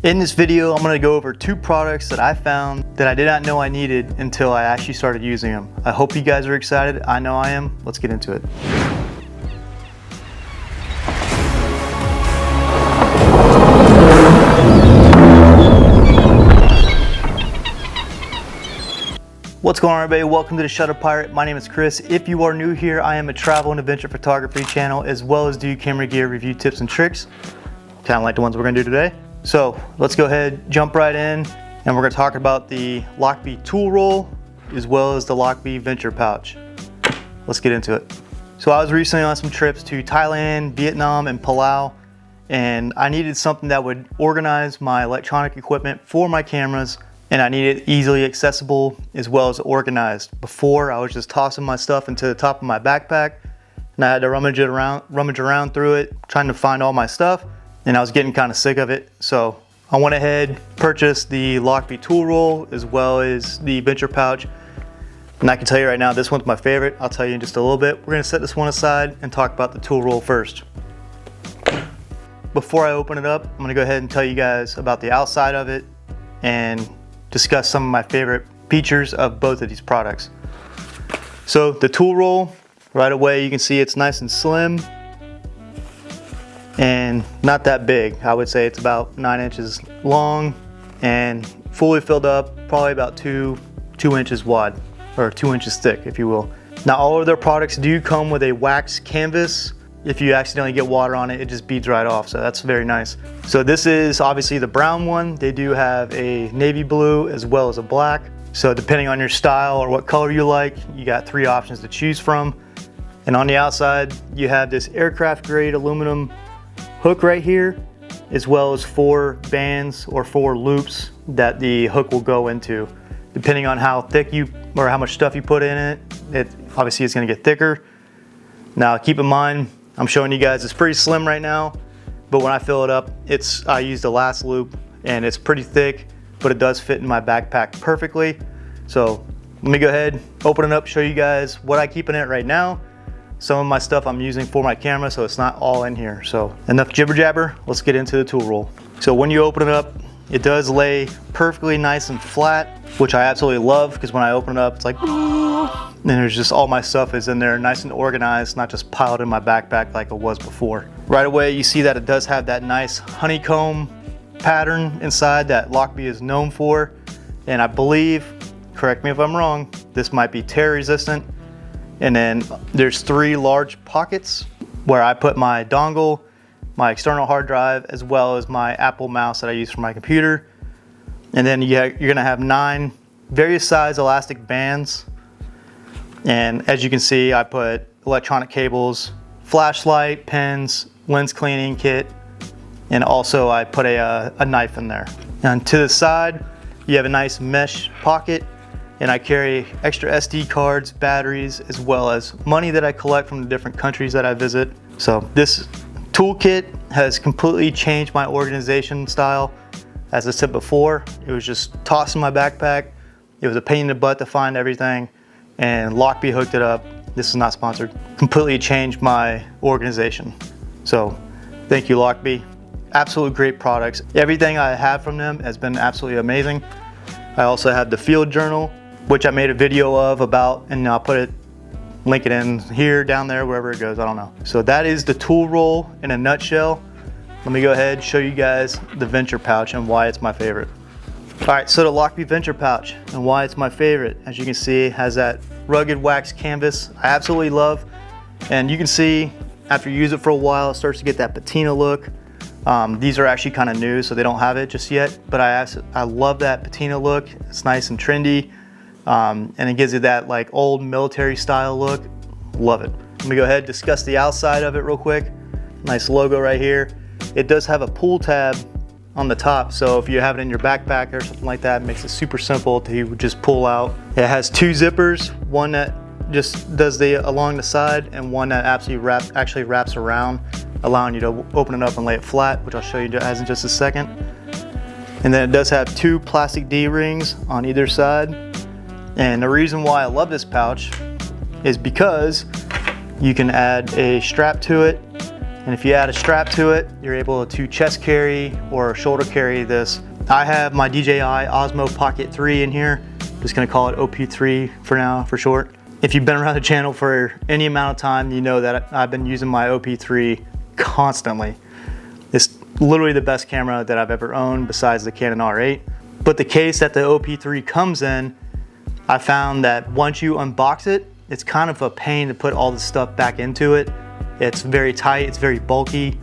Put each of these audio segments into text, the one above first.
In this video, I'm gonna go over 2 products that I found that I did not know I needed until I actually started using them. I hope you guys are excited. I know I am. Let's get into it. What's going on, everybody? Welcome to the Shutter Pirate. My name is Chris. If you are new here, I am a travel and adventure photography channel as well as do camera gear review tips and tricks, kind of like the ones we're gonna do today. So let's go ahead, jump right in, and we're gonna talk about the Lochby tool roll as well as the Lochby venture pouch. Let's get into it. So I was recently on some trips to Thailand, Vietnam, and Palau, and I needed something that would organize my electronic equipment for my cameras, and I needed it easily accessible as well as organized. Before, I was just tossing my stuff into the top of my backpack, and I had to rummage around through it, trying to find all my stuff, and I was getting kind of sick of it. So I went ahead, purchased the Lochby tool roll as well as the venture pouch. And I can tell you right now, this one's my favorite. I'll tell you in just a little bit. We're gonna set this one aside and talk about the tool roll first. Before I open it up, I'm gonna go ahead and tell you guys about the outside of it and discuss some of my favorite features of both of these products. So the tool roll, right away you can see it's nice and slim and not that big. I would say it's about 9 inches long and fully filled up, probably about 2 inches wide, or 2 inches thick, if you will. Now all of their products do come with a wax canvas. If you accidentally get water on it, it just beads right off, so that's very nice. So this is obviously the brown one. They do have a navy blue as well as a black. So depending on your style or what color you like, you got 3 options to choose from. And on the outside, you have this aircraft grade aluminum hook right here, as well as 4 bands or 4 loops that the hook will go into. Depending on how thick you, or how much stuff you put in it, obviously it's gonna get thicker. Now keep in mind, I'm showing you guys it's pretty slim right now, but when I fill it up, I used the last loop and it's pretty thick, but it does fit in my backpack perfectly. So let me go ahead, open it up, show you guys what I keep in it right now. Some of my stuff I'm using for my camera, so it's not all in here. So enough jibber jabber, let's get into the tool roll. So when you open it up, it does lay perfectly nice and flat, which I absolutely love, because when I open it up, it's like, and there's just all my stuff is in there nice and organized, not just piled in my backpack like it was before. Right away, you see that it does have that nice honeycomb pattern inside that Lochby is known for. And I believe, correct me if I'm wrong, this might be tear resistant. And then there's 3 large pockets where I put my dongle, my external hard drive, as well as my Apple mouse that I use for my computer. And then you're gonna have 9 various size elastic bands. And as you can see, I put electronic cables, flashlight, pens, lens cleaning kit, and also I put a knife in there. And to the side, you have a nice mesh pocket, and I carry extra SD cards, batteries, as well as money that I collect from the different countries that I visit. So this toolkit has completely changed my organization style. As I said before, it was just tossed in my backpack. It was a pain in the butt to find everything, and Lochby hooked it up. This is not sponsored. Completely changed my organization. So thank you, Lochby. Absolute great products. Everything I have from them has been absolutely amazing. I also have the field journal, which I made a video of about, and I'll link it in here, down there, wherever it goes, I don't know. So that is the tool roll in a nutshell. Let me go ahead and show you guys the venture pouch and why it's my favorite. All right, so the Lochby venture pouch and why it's my favorite. As you can see, it has that rugged wax canvas I absolutely love. And you can see after you use it for a while, it starts to get that patina look. These are actually kind of new, so they don't have it just yet, but I love that patina look. It's nice and trendy. And it gives you that like old military style look. Love it. Let me go ahead and discuss the outside of it real quick. Nice logo right here. It does have a pull tab on the top, so if you have it in your backpack or something like that, it makes it super simple to just pull out. It has 2 zippers, one that just does along the side and one that actually wraps around, allowing you to open it up and lay it flat, which I'll show you guys in just a second. And then it does have 2 plastic D-rings on either side. And the reason why I love this pouch is because you can add a strap to it And if you add a strap to it, you're able to chest carry or shoulder carry this. I have my DJI Osmo Pocket 3 in here. Just gonna call it OP3 for now, for short. If you've been around the channel for any amount of time, you know that I've been using my OP3 constantly. It's literally the best camera that I've ever owned besides the Canon R8. But the case that the OP3 comes in, I found that once you unbox it, it's kind of a pain to put all the stuff back into it. It's very tight, it's very bulky,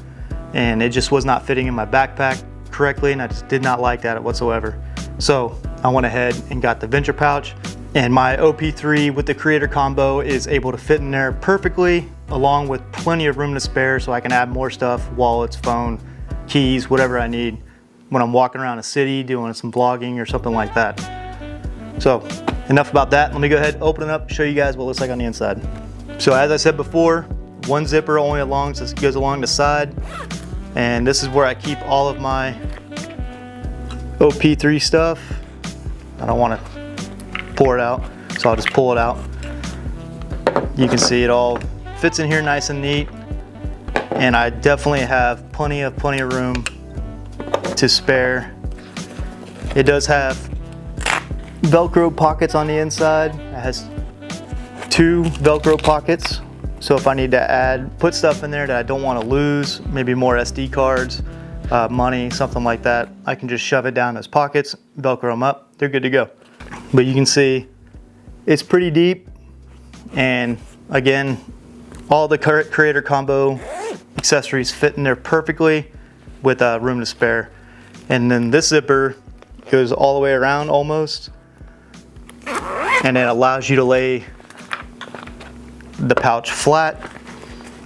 and it just was not fitting in my backpack correctly, and I just did not like that whatsoever. So I went ahead and got the Venture pouch, and my OP3 with the Creator combo is able to fit in there perfectly, along with plenty of room to spare, so I can add more stuff, wallets, phone, keys, whatever I need when I'm walking around a city doing some vlogging or something like that. So enough about that. Let me go ahead and open it up, show you guys what it looks like on the inside. So as I said before, one zipper only goes along the side, and this is where I keep all of my OP3 stuff. I don't want to pour it out, so I'll just pull it out. You can see it all fits in here nice and neat, and I definitely have plenty of room to spare. It does have Velcro pockets on the inside. It has 2 Velcro pockets, so if I need to put stuff in there that I don't want to lose, maybe more SD cards, money, something like that, I can just shove it down those pockets, Velcro them up, they're good to go. But you can see it's pretty deep, and again, all the Creator combo accessories fit in there perfectly with room to spare. And then this zipper goes all the way around almost, and it allows you to lay the pouch flat,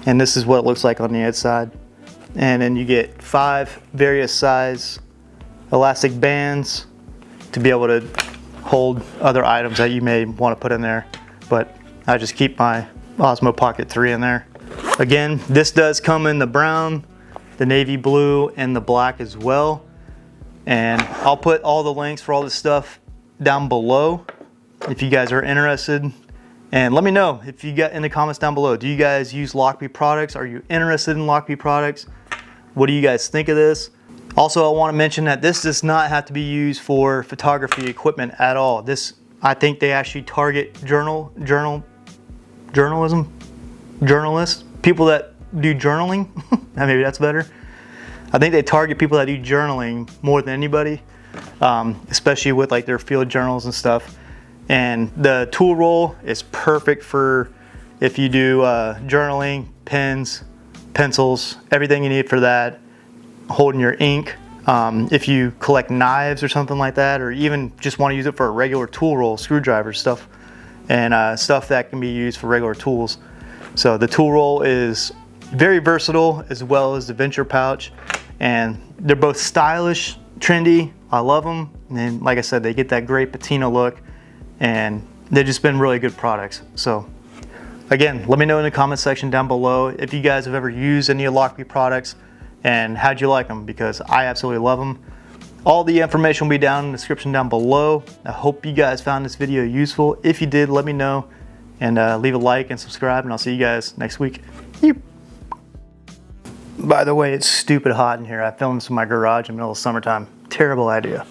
and this is what it looks like on the inside. And then you get 5 various size elastic bands to be able to hold other items that you may want to put in there, but I just keep my Osmo Pocket 3 in there. Again, this does come in the brown, the navy blue, and the black as well. And I'll put all the links for all this stuff down below if you guys are interested. And let me know if you got in the comments down below. Do you guys use Lochby products? Are you interested in Lochby products? What do you guys think of this? Also, I want to mention that this does not have to be used for photography equipment at all. This, I think they actually target journalists, people that do journaling. Maybe that's better. I think they target people that do journaling more than anybody, especially with like their field journals and stuff. And the tool roll is perfect for if you do journaling, pens, pencils, everything you need for that, holding your ink. If you collect knives or something like that, or even just want to use it for a regular tool roll, screwdrivers, stuff, and stuff that can be used for regular tools. So the tool roll is very versatile, as well as the Venture pouch, and they're both stylish, trendy. I love them, and then, like I said, they get that great patina look, and they've just been really good products. So again, let me know in the comment section down below if you guys have ever used any of Lochby products and how'd you like them, because I absolutely love them. All the information will be down in the description down below. I hope you guys found this video useful. If you did, let me know, and leave a like and subscribe, and I'll see you guys next week. Yep. By the way, it's stupid hot in here. I filmed this in my garage in the middle of summertime. Terrible idea.